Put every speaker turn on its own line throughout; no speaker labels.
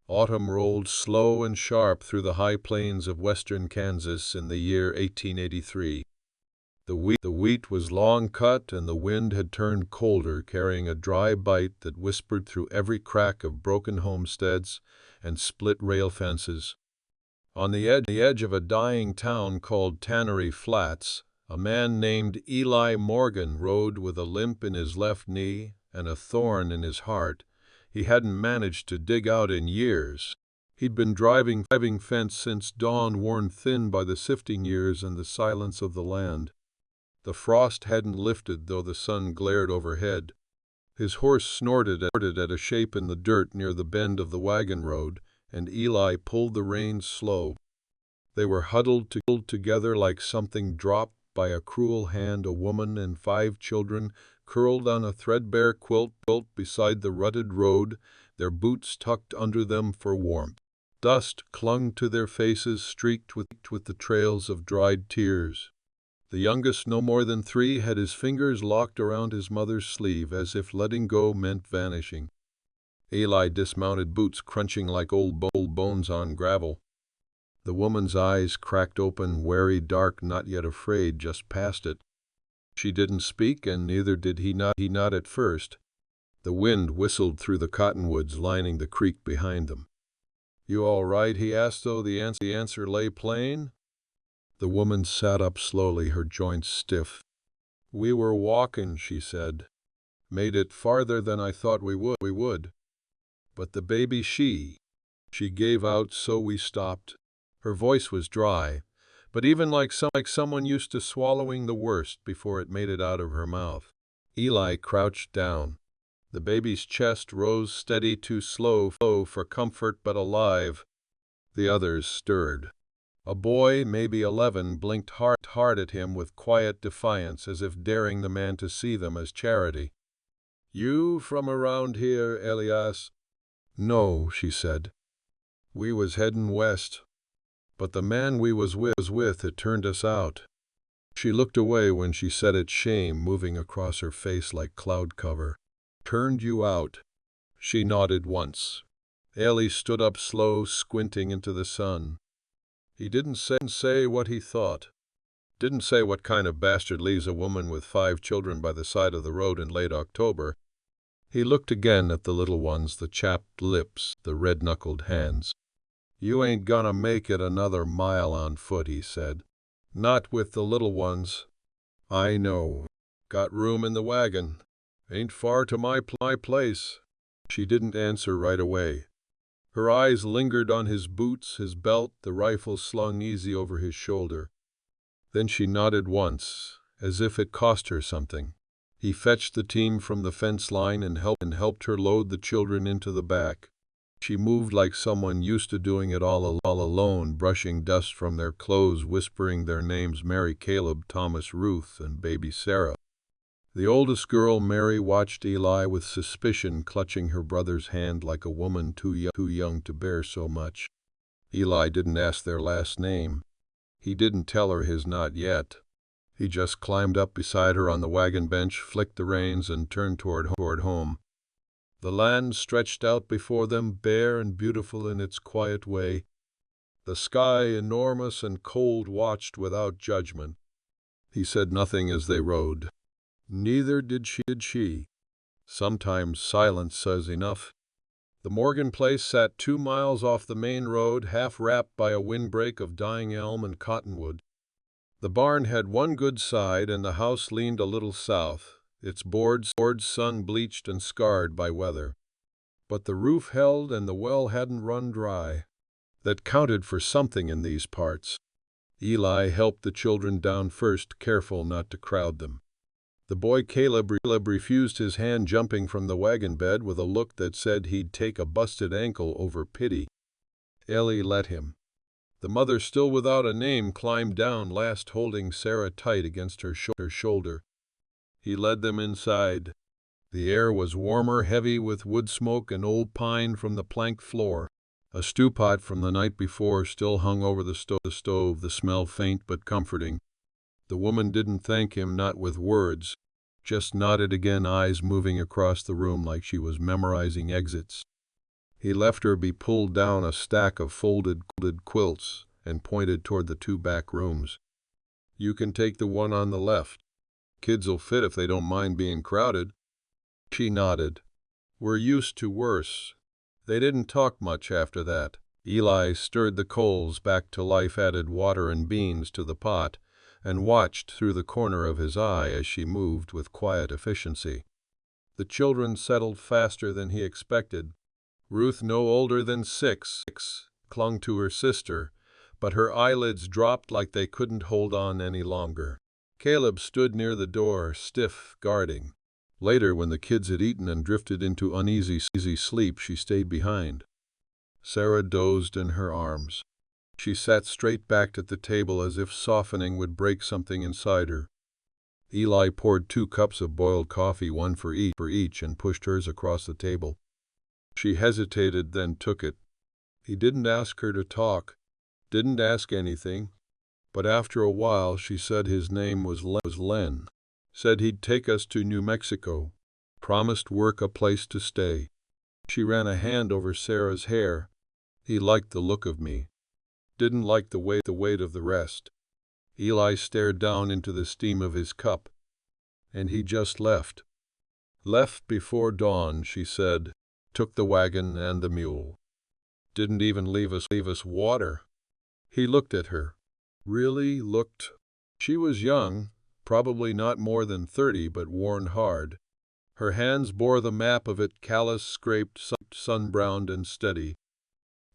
Autumn rolled slow and sharp through the high plains of western Kansas in the year 1883. The wheat was long cut, and the wind had turned colder, carrying a dry bite that whispered through every crack of broken homesteads and split rail fences. On the edge of a dying town called Tannery Flats, a man named Eli Morgan rode with a limp in his left knee and a thorn in his heart he hadn't managed to dig out in years. He'd been driving fence since dawn, worn thin by the sifting years and the silence of the land. The frost hadn't lifted, though the sun glared overhead. His horse snorted at a shape in the dirt near the bend of the wagon road, and Eli pulled the reins slow. They were huddled together like something dropped by a cruel hand, a woman and 5 children curled on a threadbare quilt beside the rutted road, their boots tucked under them for warmth. Dust clung to their faces, streaked with the trails of dried tears. The youngest, no more than 3, had his fingers locked around his mother's sleeve, as if letting go meant vanishing. Eli dismounted, boots crunching like old bones on gravel. The woman's eyes cracked open, wary, dark, not yet afraid, just past it. She didn't speak, and neither did he not at first. The wind whistled through the cottonwoods lining the creek behind them. "You all right?" he asked, though the answer lay plain. The woman sat up slowly, her joints stiff. "We were walking," she said. "Made it farther than I thought we would. But the baby, she gave out, so we stopped." Her voice was dry, but even like someone used to swallowing the worst before it made it out of her mouth. Eli crouched down. The baby's chest rose steady, too slow for comfort, but alive. The others stirred. A boy, maybe 11, blinked hard at him with quiet defiance, as if daring the man to see them as charity. "You from around here, Elias?" "No," she said. "We was headin' west. But the man we was with had turned us out." She looked away when she said it, shame moving across her face like cloud cover. "Turned you out?" She nodded once. Eli stood up slow, squinting into the sun. He didn't say what he thought. Didn't say what kind of bastard leaves a woman with 5 children by the side of the road in late October. He looked again at the little ones, the chapped lips, the red-knuckled hands. "You ain't gonna make it another mile on foot," he said. "Not with the little ones." "I know. Got room in the wagon. Ain't far to my place." She didn't answer right away. Her eyes lingered on his boots, his belt, the rifle slung easy over his shoulder. Then she nodded once, as if it cost her something. He fetched the team from the fence line and helped her load the children into the back. She moved like someone used to doing it all alone, brushing dust from their clothes, whispering their names: Mary, Caleb, Thomas, Ruth, and baby Sarah. The oldest girl, Mary, watched Eli with suspicion, clutching her brother's hand like a woman too young to bear so much. Eli didn't ask their last name. He didn't tell her his not yet. He just climbed up beside her on the wagon bench, flicked the reins, and turned toward home. The land stretched out before them, bare and beautiful in its quiet way. The sky, enormous and cold, watched without judgment. He said nothing as they rode. Neither did she. Sometimes silence says enough. The Morgan place sat 2 miles off the main road, half wrapped by a windbreak of dying elm and cottonwood. The barn had one good side, and the house leaned a little south, its boards sun-bleached and scarred by weather. But the roof held, and the well hadn't run dry. That counted for something in these parts. Eli helped the children down first, careful not to crowd them. The boy Caleb refused his hand, jumping from the wagon bed with a look that said he'd take a busted ankle over pity. Eli let him. The mother, still without a name, climbed down last, holding Sarah tight against her shoulder. He led them inside. The air was warmer, heavy with wood smoke and old pine from the planked floor. A stew pot from the night before still hung over the stove, the smell faint but comforting. The woman didn't thank him, not with words, just nodded again, eyes moving across the room like she was memorizing exits. He left her be pulled down a stack of folded quilts and pointed toward the 2 back rooms. "You can take the one on the left. Kids'll fit if they don't mind being crowded." She nodded. "We're used to worse." They didn't talk much after that. Eli stirred the coals back to life, added water and beans to the pot, and watched through the corner of his eye as she moved with quiet efficiency. The children settled faster than he expected. Ruth, no older than 6, clung to her sister, but her eyelids dropped like they couldn't hold on any longer. Caleb stood near the door, stiff, guarding. Later, when the kids had eaten and drifted into uneasy sleep, she stayed behind. Sarah dozed in her arms. She sat straight backed at the table as if softening would break something inside her. Eli poured 2 cups of boiled coffee, one for each, and pushed hers across the table. She hesitated, then took it. He didn't ask her to talk, didn't ask anything, but after a while she said his name was Len. Said he'd take us to New Mexico. Promised work, a place to stay. She ran a hand over Sarah's hair. He liked the look of me. Didn't like the weight of the rest. Eli stared down into the steam of his cup. "And he just left." "Left before dawn," she said. "Took the wagon and the mule. Didn't even leave us water." He looked at her. Really looked. She was young, probably not more than 30, but worn hard. Her hands bore the map of it, callous, scraped, sun-browned and steady.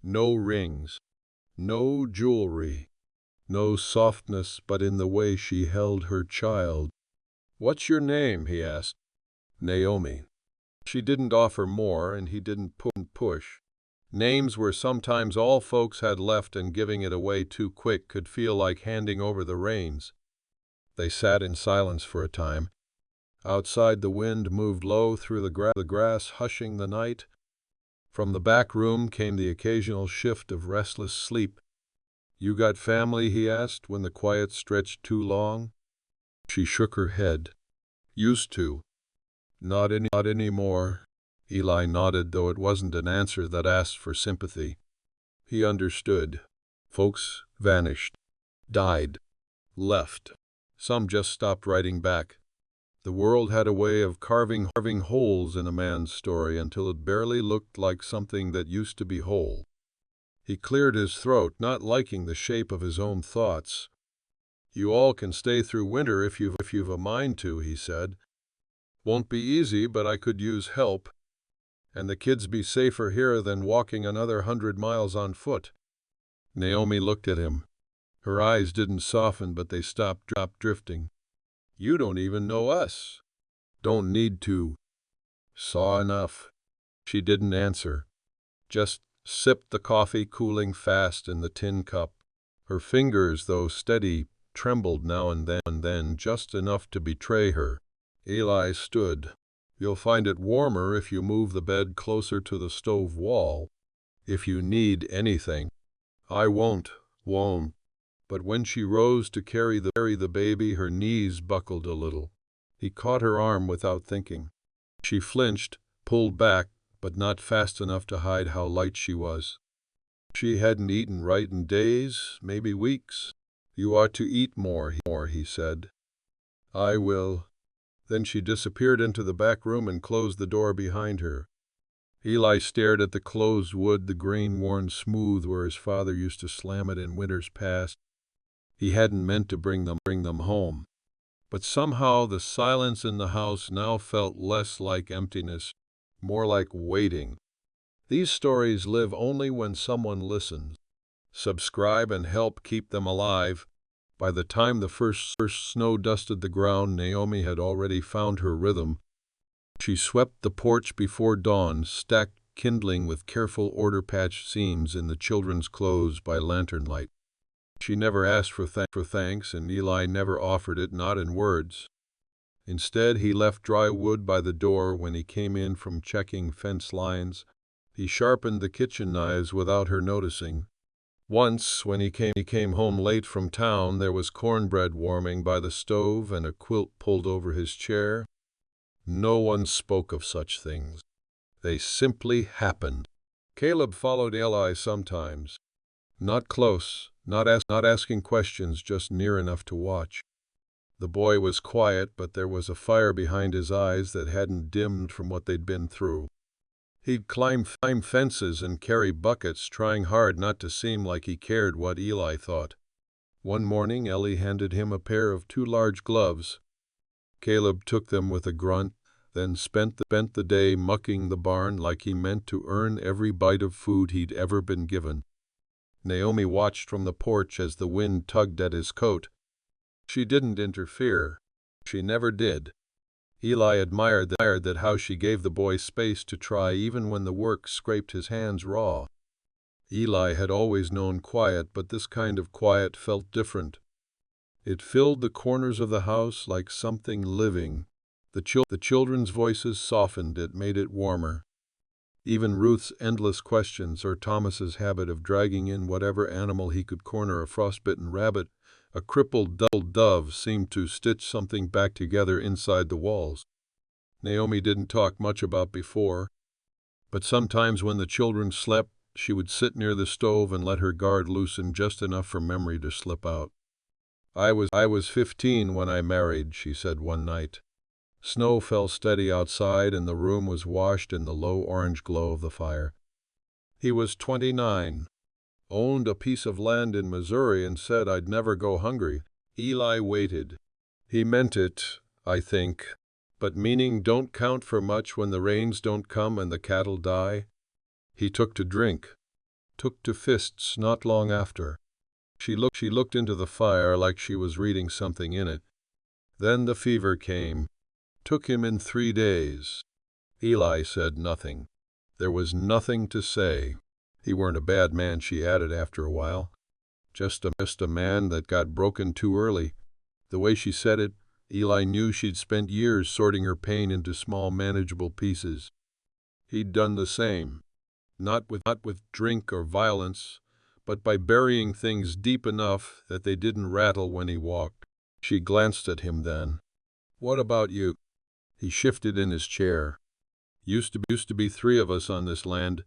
No rings, no jewelry, no softness but in the way she held her child. "What's your name?" he asked. "Naomi." She didn't offer more, and he didn't push. Names were sometimes all folks had left, and giving it away too quick could feel like handing over the reins. They sat in silence for a time. Outside, the wind moved low through the grass, hushing the night. From the back room came the occasional shift of restless sleep. "You got family?" he asked, when the quiet stretched too long. She shook her head. "Used to. Not anymore." Eli nodded, though it wasn't an answer that asked for sympathy. He understood. Folks vanished, died, left. Some just stopped writing back. The world had a way of carving holes in a man's story until it barely looked like something that used to be whole. He cleared his throat, not liking the shape of his own thoughts. "You all can stay through winter if you've a mind to," he said. "Won't be easy, but I could use help. And the kids be safer here than walking another 100 miles on foot." Naomi looked at him. Her eyes didn't soften, but they stopped drifting. "You don't even know us." "Don't need to." "Saw enough." She didn't answer. Just sipped the coffee, cooling fast in the tin cup. Her fingers, though steady, trembled now and then, just enough to betray her. Eli stood. "You'll find it warmer if you move the bed closer to the stove wall. If you need anything." "I won't. But when she rose to carry the baby, her knees buckled a little. He caught her arm without thinking. She flinched, pulled back, but not fast enough to hide how light she was. She hadn't eaten right in days, maybe weeks. "You ought to eat more," he said. "I will." Then she disappeared into the back room and closed the door behind her. Eli stared at the closed wood, the grain worn smooth where his father used to slam it in winters past. He hadn't meant to bring them home. But somehow the silence in the house now felt less like emptiness, more like waiting. These stories live only when someone listens. Subscribe and help keep them alive. By the time the first snow dusted the ground, Naomi had already found her rhythm. She swept the porch before dawn, stacked kindling with careful order, patched seams in the children's clothes by lantern light. She never asked for thanks, and Eli never offered it, not in words. Instead, he left dry wood by the door when he came in from checking fence lines. He sharpened the kitchen knives without her noticing. Once, when he came home late from town, there was cornbread warming by the stove and a quilt pulled over his chair. No one spoke of such things. They simply happened. Caleb followed Eli sometimes. Not close, not asking questions, just near enough to watch. The boy was quiet, but there was a fire behind his eyes that hadn't dimmed from what they'd been through. He'd climb fences and carry buckets, trying hard not to seem like he cared what Eli thought. One morning, Ellie handed him a pair of 2 large gloves. Caleb took them with a grunt, then spent the day mucking the barn like he meant to earn every bite of food he'd ever been given. Naomi watched from the porch as the wind tugged at his coat. She didn't interfere. She never did. Eli admired that how she gave the boy space to try even when the work scraped his hands raw. Eli had always known quiet, but this kind of quiet felt different. It filled the corners of the house like something living. The children's voices softened it, made it warmer. Even Ruth's endless questions or Thomas's habit of dragging in whatever animal he could corner, a frostbitten rabbit, a crippled dove, seemed to stitch something back together inside the walls. Naomi didn't talk much about before, but sometimes when the children slept, she would sit near the stove and let her guard loosen just enough for memory to slip out. I was 15 when I married," she said one night. Snow fell steady outside and the room was washed in the low orange glow of the fire. He was 29, owned a piece of land in Missouri, and said I'd never go hungry. Eli waited. He meant it, I think, but meaning don't count for much when the rains don't come and the cattle die. He took to drink, took to fists not long after. She looked into the fire like she was reading something in it. Then the fever came. Took him in 3 days. Eli said nothing. There was nothing to say. He weren't a bad man, she added after a while. Just a man that got broken too early. The way she said it, Eli knew she'd spent years sorting her pain into small, manageable pieces. He'd done the same. Not with drink or violence, but by burying things deep enough that they didn't rattle when he walked. She glanced at him then. "What about you?" He shifted in his chair. Used to be 3 of us on this land.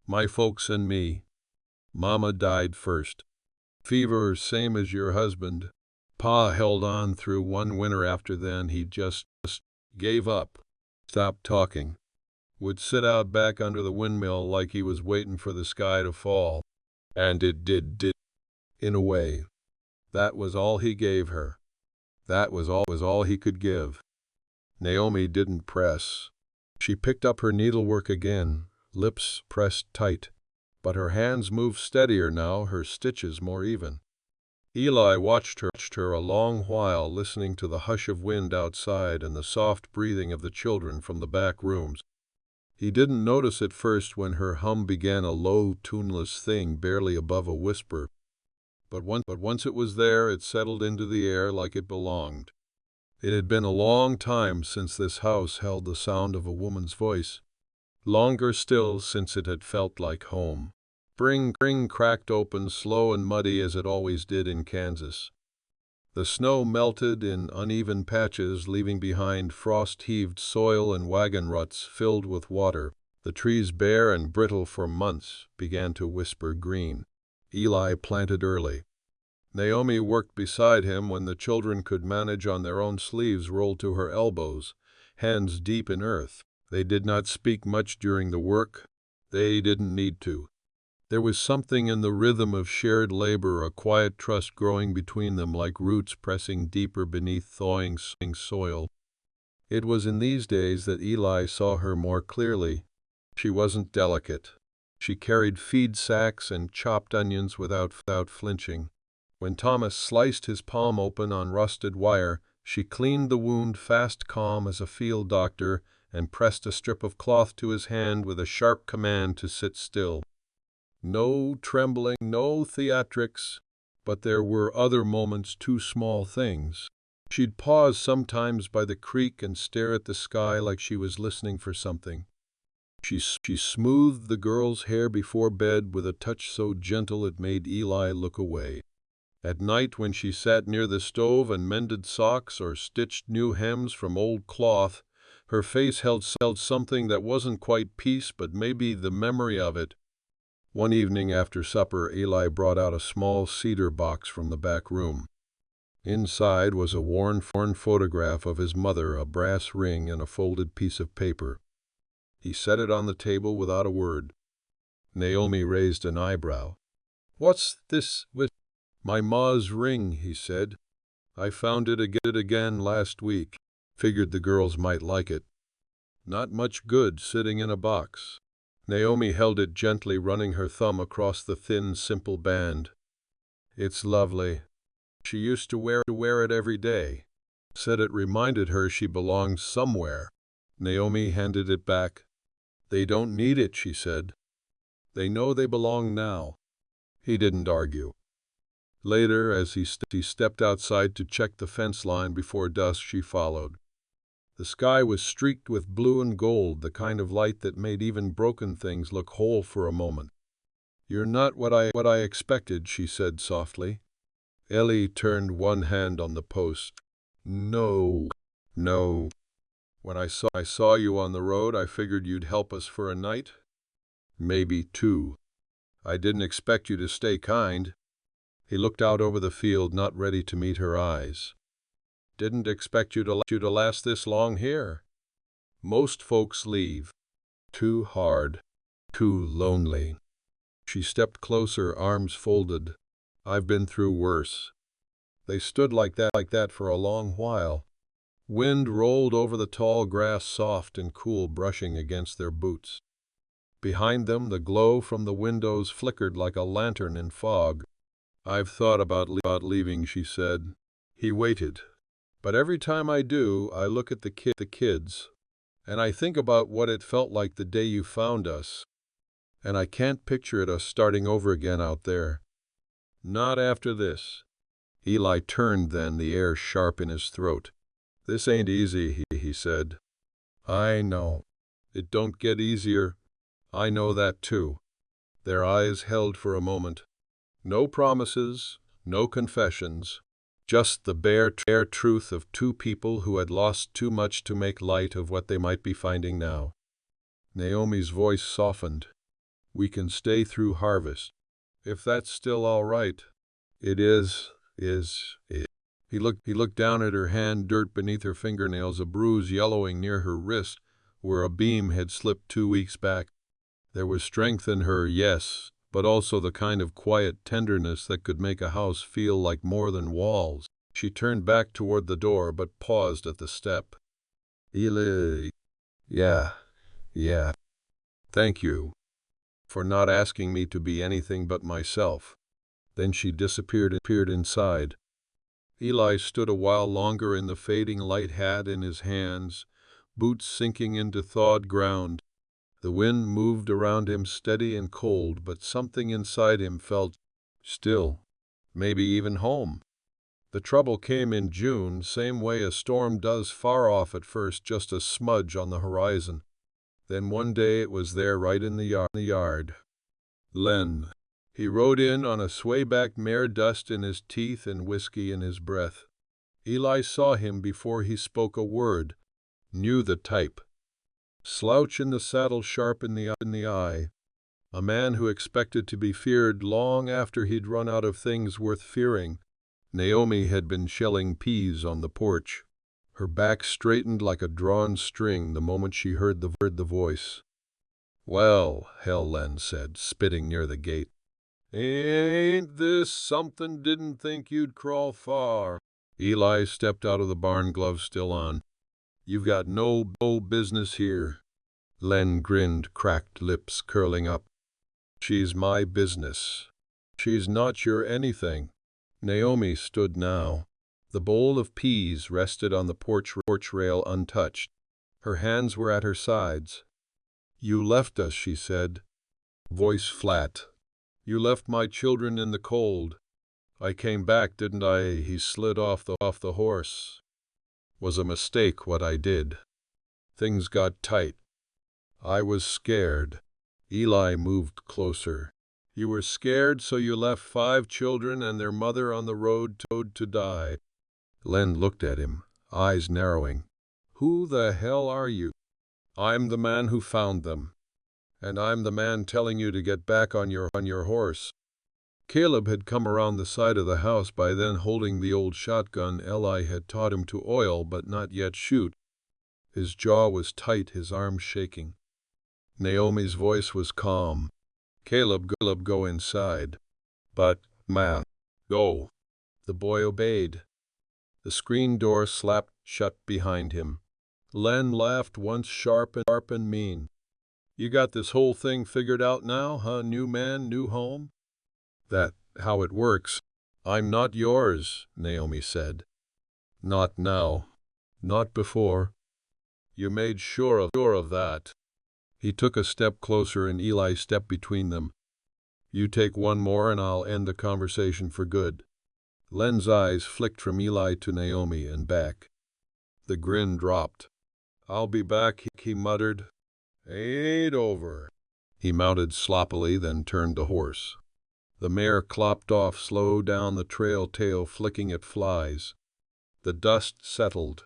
My folks and me. Mama died first. Fever, same as your husband. Pa held on through one winter. After then he just gave up. Stopped talking. Would sit out back under the windmill like he was waiting for the sky to fall. And it did. In a way. That was all he gave her. That was all he could give. Naomi didn't press. She picked up her needlework again, lips pressed tight. But her hands moved steadier now, her stitches more even. Eli watched her a long while, listening to the hush of wind outside and the soft breathing of the children from the back rooms. He didn't notice at first when her hum began, a low, tuneless thing barely above a whisper. But once it was there, it settled into the air like it belonged. It had been a long time since this house held the sound of a woman's voice. Longer still since it had felt like home. Spring cracked open, slow and muddy as it always did in Kansas. The snow melted in uneven patches, leaving behind frost-heaved soil and wagon ruts filled with water. The trees, bare and brittle for months, began to whisper green. Eli planted early. Naomi worked beside him when the children could manage on their own, sleeves rolled to her elbows, hands deep in earth. They did not speak much during the work. They didn't need to. There was something in the rhythm of shared labor, a quiet trust growing between them like roots pressing deeper beneath thawing soil. It was in these days that Eli saw her more clearly. She wasn't delicate. She carried feed sacks and chopped onions without flinching. When Thomas sliced his palm open on rusted wire, she cleaned the wound fast, calm as a field doctor, and pressed a strip of cloth to his hand with a sharp command to sit still. No trembling, no theatrics, but there were other moments, 2 small things. She'd pause sometimes by the creek and stare at the sky like she was listening for something. She smoothed the girl's hair before bed with a touch so gentle it made Eli look away. At night, when she sat near the stove and mended socks or stitched new hems from old cloth, Her face held something that wasn't quite peace, but maybe the memory of it. One evening after supper, Eli brought out a small cedar box from the back room. Inside was a worn photograph of his mother, a brass ring, and a folded piece of paper. He set it on the table without a word. Naomi raised an eyebrow. "What's this with my ma's ring?" he said. "I found it again last week. Figured the girls might like it. Not much good sitting in a box." Naomi held it gently, running her thumb across the thin, simple band. "It's lovely. She used to wear it every day. Said it reminded her she belonged somewhere." Naomi handed it back. "They don't need it," she said. "They know they belong now." He didn't argue. Later, as he stepped outside to check the fence line before dusk, she followed. The sky was streaked with blue and gold, the kind of light that made even broken things look whole for a moment. "You're not what I expected," she said softly. Ellie turned one hand on the post. No. When I saw you on the road, I figured you'd help us for a night. Maybe two. I didn't expect you to stay kind." He looked out over the field, not ready to meet her eyes. "Didn't expect you to last this long here. Most folks leave. Too hard. Too lonely." She stepped closer, arms folded. "I've been through worse." They stood like that for a long while. Wind rolled over the tall grass, soft and cool, brushing against their boots. Behind them, the glow from the windows flickered like a lantern in fog. "I've thought about leaving," she said. He waited. "But every time I do, I look at the kids, and I think about what it felt like the day you found us. And I can't picture us starting over again out there. Not after this." Eli turned then, the air sharp in his throat. "This ain't easy," he said. "I know. It don't get easier. I know that too." Their eyes held for a moment. No promises, no confessions, just the bare truth of two people who had lost too much to make light of what they might be finding now. Naomi's voice softened. "We can stay through harvest, if that's still all right." "It is. He looked down at her hand, dirt beneath her fingernails, a bruise yellowing near her wrist where a beam had slipped 2 weeks back. There was strength in her, yes, but also the kind of quiet tenderness that could make a house feel like more than walls. She turned back toward the door, but paused at the step. "Eli, yeah. Thank you for not asking me to be anything but myself." Then she disappeared inside. Eli stood a while longer in the fading light, hat in his hands, boots sinking into thawed ground. The wind moved around him, steady and cold, but something inside him felt still, maybe even home. The trouble came in June, same way a storm does, far off at first, just a smudge on the horizon. Then one day it was there, right in the yard. Len. He rode in on a swayback mare, dust in his teeth and whiskey in his breath. Eli saw him before he spoke a word, knew the type. Slouch in the saddle, sharp in the eye. A man who expected to be feared long after he'd run out of things worth fearing. Naomi had been shelling peas on the porch. Her back straightened like a drawn string the moment she heard the voice. "Well, hell," Len said, spitting near the gate. "Ain't this something? Didn't think you'd crawl far." Eli stepped out of the barn, gloves still on. "You've got no business here." Len grinned, cracked lips curling up. "She's my business. She's not your anything." Naomi stood now. The bowl of peas rested on the porch rail untouched. Her hands were at her sides. "You left us," she said, voice flat. "You left my children in the cold. I came back, didn't I?" He slid off the horse. "Was a mistake what I did. Things got tight. I was scared." Eli moved closer. "You were scared, so you left 5 children and their mother on the road to die." Len looked at him, eyes narrowing. Who the hell are you? I'm the man who found them. And I'm the man telling you to get back on your horse. Caleb had come around the side of the house by then, holding the old shotgun Eli had taught him to oil but not yet shoot. His jaw was tight, his arms shaking. Naomi's voice was calm. Caleb, go inside. But, man, go. The boy obeyed. The screen door slapped shut behind him. Len laughed once, sharp and mean. You got this whole thing figured out now, huh? New man, new home? That how it works. I'm not yours, Naomi said. Not now. Not before. You made sure of that. He took a step closer and Eli stepped between them. You take one more and I'll end the conversation for good. Len's eyes flicked from Eli to Naomi and back. The grin dropped. I'll be back, he muttered. Ain't over. He mounted sloppily, then turned the horse. The mare clopped off, slow down the trail, tail flicking at flies. The dust settled.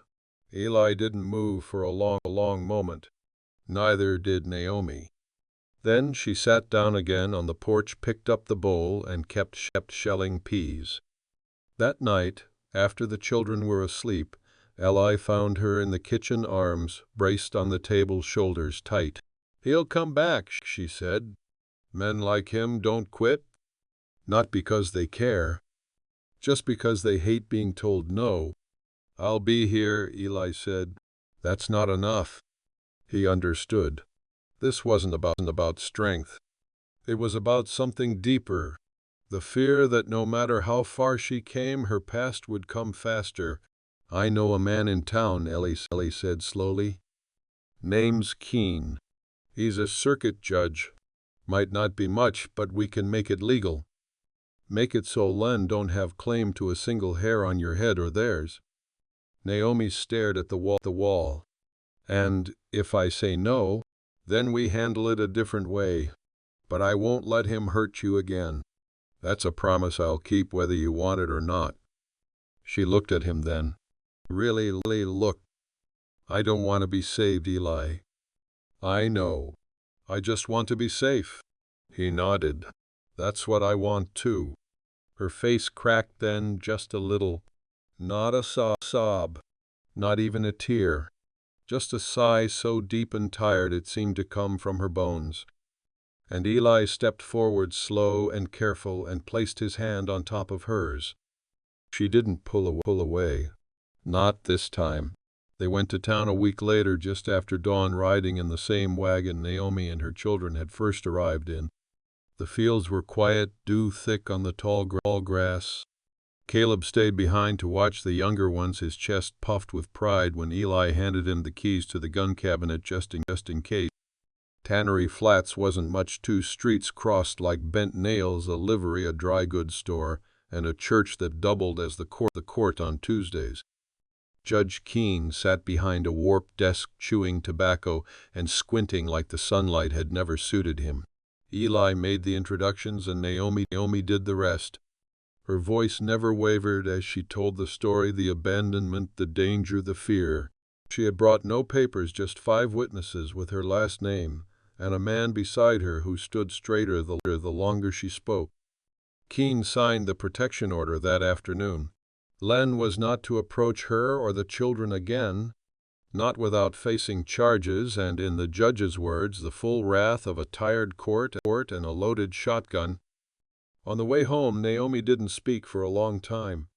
Eli didn't move for a long moment. Neither did Naomi. Then she sat down again on the porch, picked up the bowl, and kept shelling peas. That night, after the children were asleep, Eli found her in the kitchen, arms braced on the table, shoulders tight. He'll come back, she said. Men like him don't quit. Not because they care, just because they hate being told no. I'll be here, Eli said. That's not enough. He understood. This wasn't about strength. It was about something deeper. The fear that no matter how far she came, her past would come faster. I know a man in town, Eli said slowly. Name's Keene. He's a circuit judge. Might not be much, but we can make it legal. Make it so Len don't have claim to a single hair on your head or theirs. Naomi stared at the wall. And if I say no, then we handle it a different way. But I won't let him hurt you again. That's a promise I'll keep whether you want it or not. She looked at him then. Really, look. I don't want to be saved, Eli. I know. I just want to be safe. He nodded. That's what I want too. Her face cracked then, just a little. Not a sob. Not even a tear. Just a sigh so deep and tired it seemed to come from her bones. And Eli stepped forward, slow and careful, and placed his hand on top of hers. She didn't pull away. Not this time. They went to town a week later, just after dawn, riding in the same wagon Naomi and her children had first arrived in. The fields were quiet, dew thick on the tall grass. Caleb stayed behind to watch the younger ones, his chest puffed with pride when Eli handed him the keys to the gun cabinet just in case. Tannery Flats wasn't much. 2 streets crossed like bent nails, a livery, a dry goods store, and a church that doubled as the court on Tuesdays. Judge Keene sat behind a warped desk, chewing tobacco and squinting like the sunlight had never suited him. Eli made the introductions and Naomi did the rest. Her voice never wavered as she told the story, the abandonment, the danger, the fear. She had brought no papers, just 5 witnesses with her last name, and a man beside her who stood straighter the longer she spoke. Keene signed the protection order that afternoon. Len was not to approach her or the children again, not without facing charges and, in the judge's words, the full wrath of a tired court and a loaded shotgun. On the way home, Naomi didn't speak for a long time.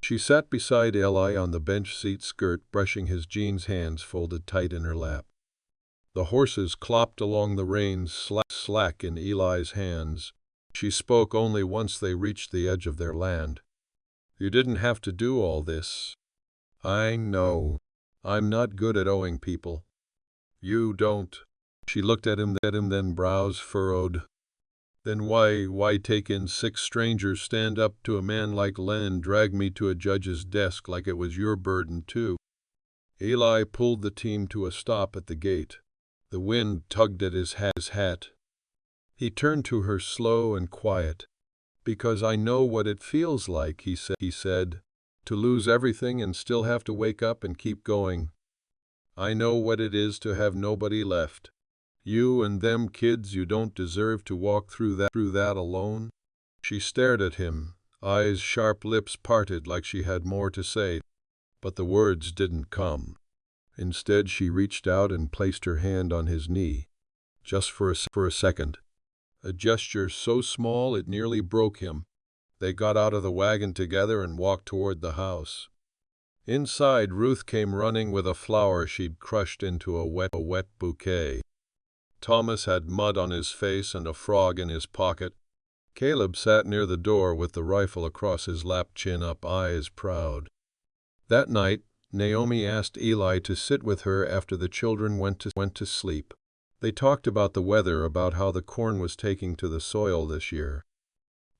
She sat beside Eli on the bench seat, skirt brushing his jeans, hands folded tight in her lap. The horses clopped along the reins, slack in Eli's hands. She spoke only once they reached the edge of their land. You didn't have to do all this. I know. I'm not good at owing people. You don't. She looked at him, then brows furrowed. Then why take in 6 strangers, stand up to a man like Len, drag me to a judge's desk like it was your burden too? Eli pulled the team to a stop at the gate. The wind tugged at his hat. He turned to her, slow and quiet. Because I know what it feels like, he said, to lose everything and still have to wake up and keep going. I know what it is to have nobody left. You and them kids, you don't deserve to walk through that alone." She stared at him, eyes sharp, lips parted like she had more to say, but the words didn't come. Instead, she reached out and placed her hand on his knee, just for a second. A gesture so small it nearly broke him. They got out of the wagon together and walked toward the house. Inside, Ruth came running with a flower she'd crushed into a wet bouquet. Thomas had mud on his face and a frog in his pocket. Caleb sat near the door with the rifle across his lap, chin up, eyes proud. That night, Naomi asked Eli to sit with her after the children went to sleep. They talked about the weather, about how the corn was taking to the soil this year.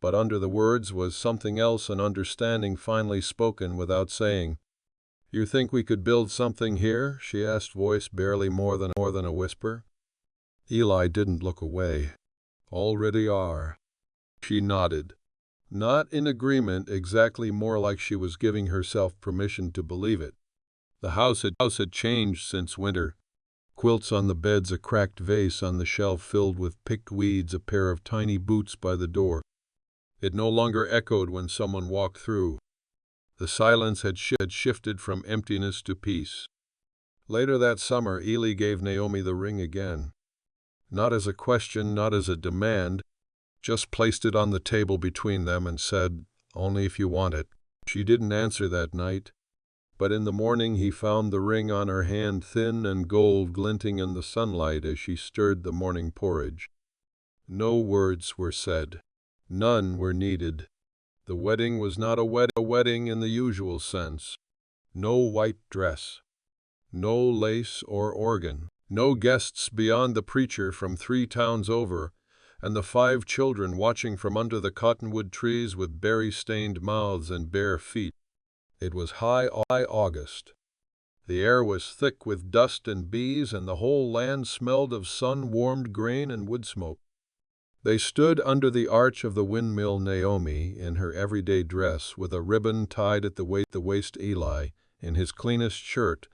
But under the words was something else, an understanding finally spoken without saying. "You think we could build something here?" she asked, voice barely more than a whisper. Eli didn't look away. "Already are." She nodded. Not in agreement exactly, more like she was giving herself permission to believe it. The house had changed since winter. Quilts on the beds, a cracked vase on the shelf filled with picked weeds, a pair of tiny boots by the door. It no longer echoed when someone walked through. The silence had shifted from emptiness to peace. Later that summer, Eli gave Naomi the ring again. Not as a question, not as a demand, just placed it on the table between them and said, "Only if you want it." She didn't answer that night, but in the morning he found the ring on her hand, thin and gold, glinting in the sunlight as she stirred the morning porridge. No words were said. None were needed. The wedding was not a wedding in the usual sense. No white dress. No lace or organ. No guests beyond the preacher from 3 towns over, and the 5 children watching from under the cottonwood trees with berry-stained mouths and bare feet. It was high August. The air was thick with dust and bees, and the whole land smelled of sun-warmed grain and wood smoke. They stood under the arch of the windmill, Naomi in her everyday dress with a ribbon tied at the waist, Eli in his cleanest shirt,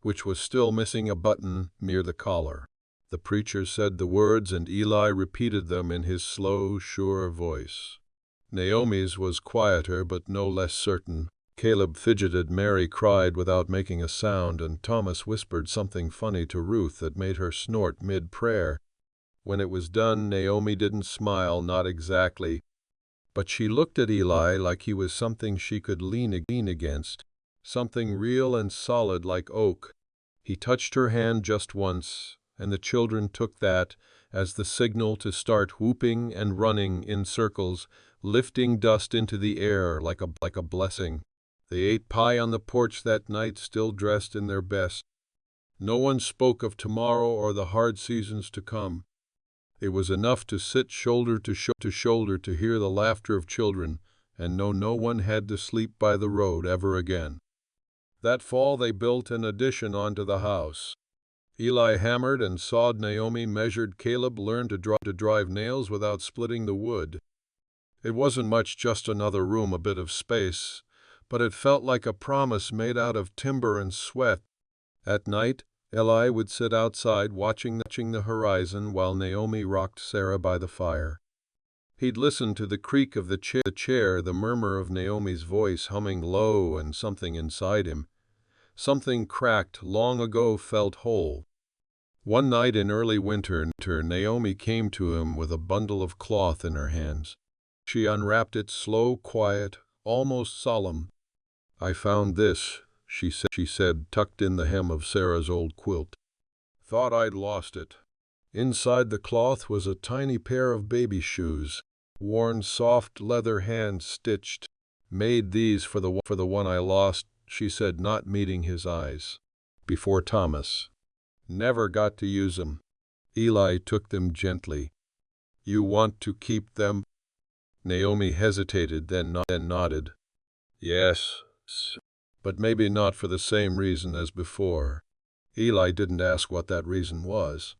which was still missing a button near the collar. The preacher said the words, and Eli repeated them in his slow, sure voice. Naomi's was quieter but no less certain. Caleb fidgeted, Mary cried without making a sound, and Thomas whispered something funny to Ruth that made her snort mid-prayer. When it was done, Naomi didn't smile, not exactly, but she looked at Eli like he was something she could lean against, something real and solid like oak. He touched her hand just once, and the children took that as the signal to start whooping and running in circles, lifting dust into the air like a blessing. They ate pie on the porch that night, still dressed in their best. No one spoke of tomorrow or the hard seasons to come. It was enough to sit shoulder to shoulder to hear the laughter of children and know no one had to sleep by the road ever again. That fall they built an addition onto the house. Eli hammered and sawed, Naomi measured, Caleb learned to drive nails without splitting the wood. It wasn't much, just another room, a bit of space, but it felt like a promise made out of timber and sweat. At night, Eli would sit outside watching the horizon while Naomi rocked Sarah by the fire. He'd listen to the creak of the chair, the murmur of Naomi's voice humming low, and something inside him, something cracked long ago, felt whole. One night in early winter, Naomi came to him with a bundle of cloth in her hands. She unwrapped it, slow, quiet, almost solemn. "I found this," she said, tucked in the hem of Sarah's old quilt. "Thought I'd lost it." Inside the cloth was a tiny pair of baby shoes, worn, soft leather, hand-stitched. "Made these for the one I lost," she said, not meeting his eyes. "Before Thomas. Never got to use 'em." Eli took them gently. "You want to keep them?" Naomi hesitated, then nodded. "Yes, but maybe not for the same reason as before." Eli didn't ask what that reason was.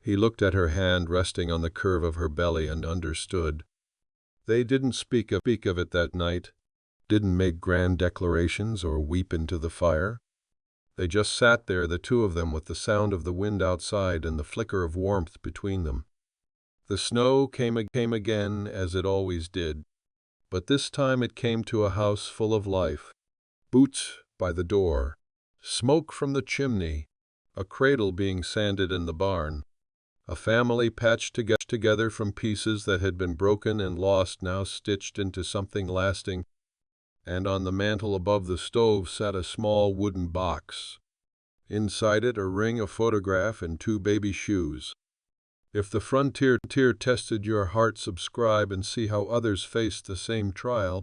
He looked at her hand resting on the curve of her belly and understood. They didn't speak of it that night, didn't make grand declarations or weep into the fire. They just sat there, the two of them, with the sound of the wind outside and the flicker of warmth between them. The snow came again, as it always did, but this time it came to a house full of life. Boots by the door, smoke from the chimney, a cradle being sanded in the barn, a family patched together from pieces that had been broken and lost, now stitched into something lasting, and on the mantel above the stove sat a small wooden box. Inside it, a ring, a photograph, and 2 baby shoes. If the frontier tested your heart, subscribe and see how others faced the same trial.